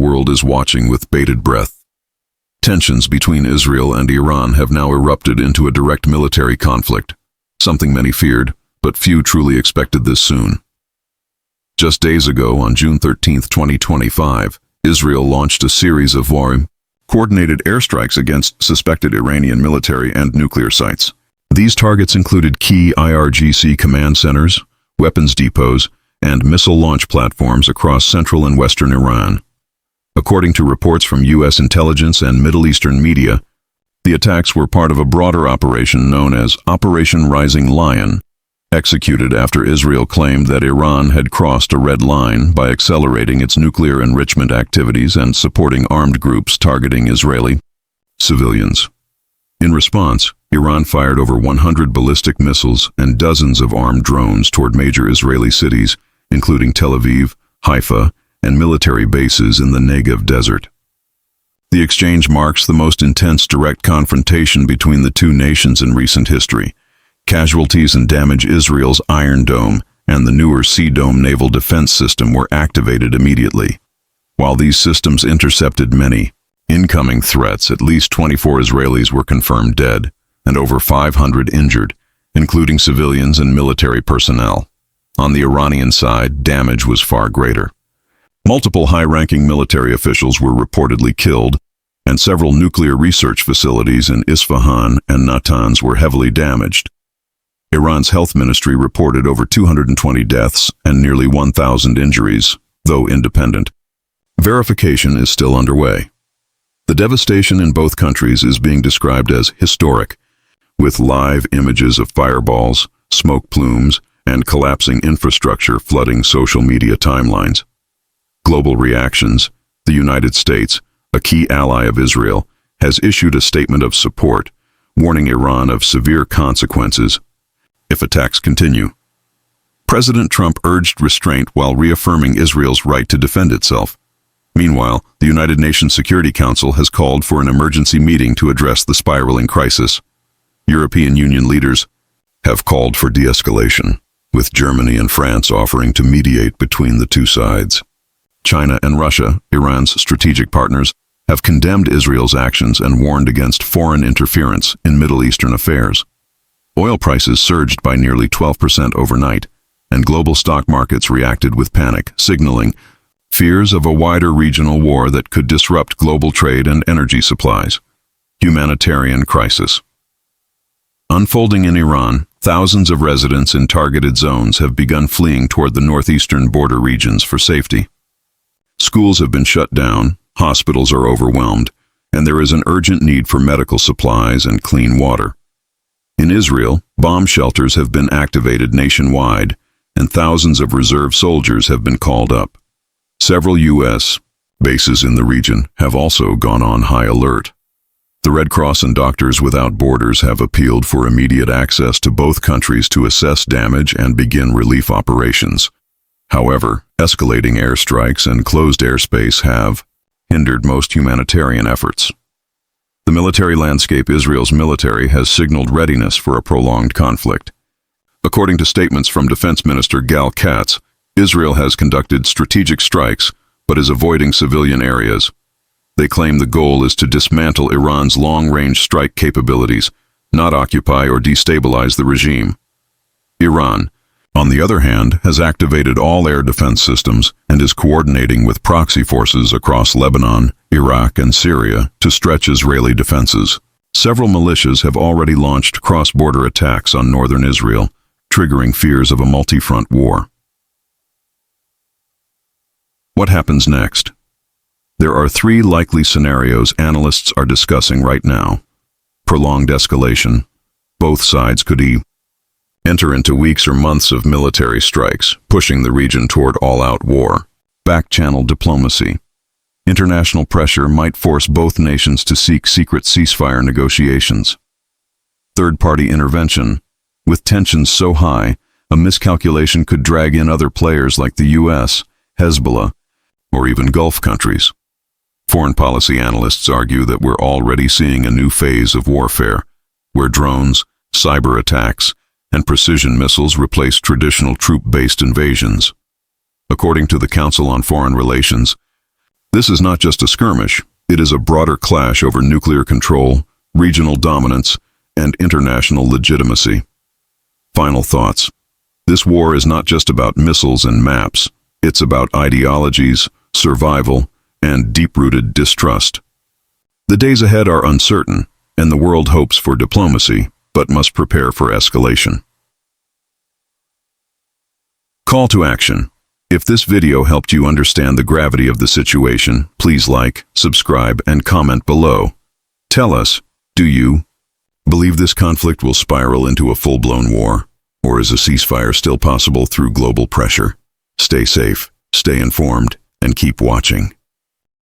world is watching with bated breath. Tensions between Israel and Iran have now erupted into a direct military conflict, something many feared, but few truly expected this soon. Just days ago, on June 13, 2025, Israel launched a series of coordinated airstrikes against suspected Iranian military and nuclear sites. These targets included key IRGC command centers, weapons depots, and missile launch platforms across central and western Iran. According to reports from U.S. intelligence and Middle Eastern media, the attacks were part of a broader operation known as Operation Rising Lion, executed after Israel claimed that Iran had crossed a red line by accelerating its nuclear enrichment activities and supporting armed groups targeting Israeli civilians. In response, Iran fired over 100 ballistic missiles and dozens of armed drones toward major Israeli cities, including Tel Aviv, Haifa, and military bases in the Negev desert. The exchange marks the most intense direct confrontation between the two nations in recent history. Casualties and damage Israel's Iron Dome and the newer Sea Dome naval defense system were activated immediately. While these systems intercepted many incoming threats, at least 24 Israelis were confirmed dead and over 500 injured, including civilians and military personnel. On the Iranian side, damage was far greater. Multiple high-ranking military officials were reportedly killed, and several nuclear research facilities in Isfahan and Natanz were heavily damaged. Iran's health ministry reported over 220 deaths and nearly 1,000 injuries, though independent. Verification is still underway. The devastation in both countries is being described as historic, with live images of fireballs, smoke plumes, and collapsing infrastructure flooding social media timelines. Global reactions: the United States, a key ally of Israel, has issued a statement of support, warning Iran of severe consequences if attacks continue. President Trump urged restraint while reaffirming Israel's right to defend itself. Meanwhile, the United Nations Security Council has called for an emergency meeting to address the spiraling crisis. European Union leaders have called for de-escalation, with Germany and France offering to mediate between the two sides. China and Russia, Iran's strategic partners, have condemned Israel's actions and warned against foreign interference in Middle Eastern affairs. Oil prices surged by nearly 12% overnight, and global stock markets reacted with panic, signaling fears of a wider regional war that could disrupt global trade and energy supplies. Humanitarian crisis. Unfolding in Iran, thousands of residents in targeted zones have begun fleeing toward the northeastern border regions for safety. Schools have been shut down, hospitals are overwhelmed, and there is an urgent need for medical supplies and clean water. In Israel, bomb shelters have been activated nationwide, and thousands of reserve soldiers have been called up. Several U.S. bases in the region have also gone on high alert. The Red Cross and Doctors Without Borders have appealed for immediate access to both countries to assess damage and begin relief operations. However, escalating airstrikes and closed airspace have hindered most humanitarian efforts. The military landscape: Israel's military has signaled readiness for a prolonged conflict. According to statements from Defense Minister Gal Katz, Israel has conducted strategic strikes but is avoiding civilian areas. They claim the goal is to dismantle Iran's long-range strike capabilities, not occupy or destabilize the regime. Iran, on the other hand, has activated all air defense systems and is coordinating with proxy forces across Lebanon, Iraq, and Syria to stretch Israeli defenses. Several militias have already launched cross-border attacks on northern Israel, triggering fears of a multi-front war. What happens next? There are three likely scenarios analysts are discussing right now. Prolonged escalation. Both sides could enter into weeks or months of military strikes, pushing the region toward all-out war. Back-channel diplomacy. International pressure might force both nations to seek secret ceasefire negotiations. Third-party intervention. With tensions so high, a miscalculation could drag in other players like the U.S., Hezbollah, or even Gulf countries. Foreign policy analysts argue that we're already seeing a new phase of warfare, where drones, cyber attacks, and precision missiles replace traditional troop-based invasions. According to the Council on Foreign Relations, This is not just a skirmish, it is a broader clash over nuclear control, regional dominance, and international legitimacy. Final thoughts. This war is not just about missiles and maps, it's about ideologies, survival, and deep-rooted distrust. The days ahead are uncertain, and the world hopes for diplomacy, but must prepare for escalation. Call to action. If this video helped you understand the gravity of the situation, please like, subscribe, and comment below. Tell us, do you believe this conflict will spiral into a full-blown war? Or is a ceasefire still possible through global pressure? Stay safe, stay informed, and keep watching.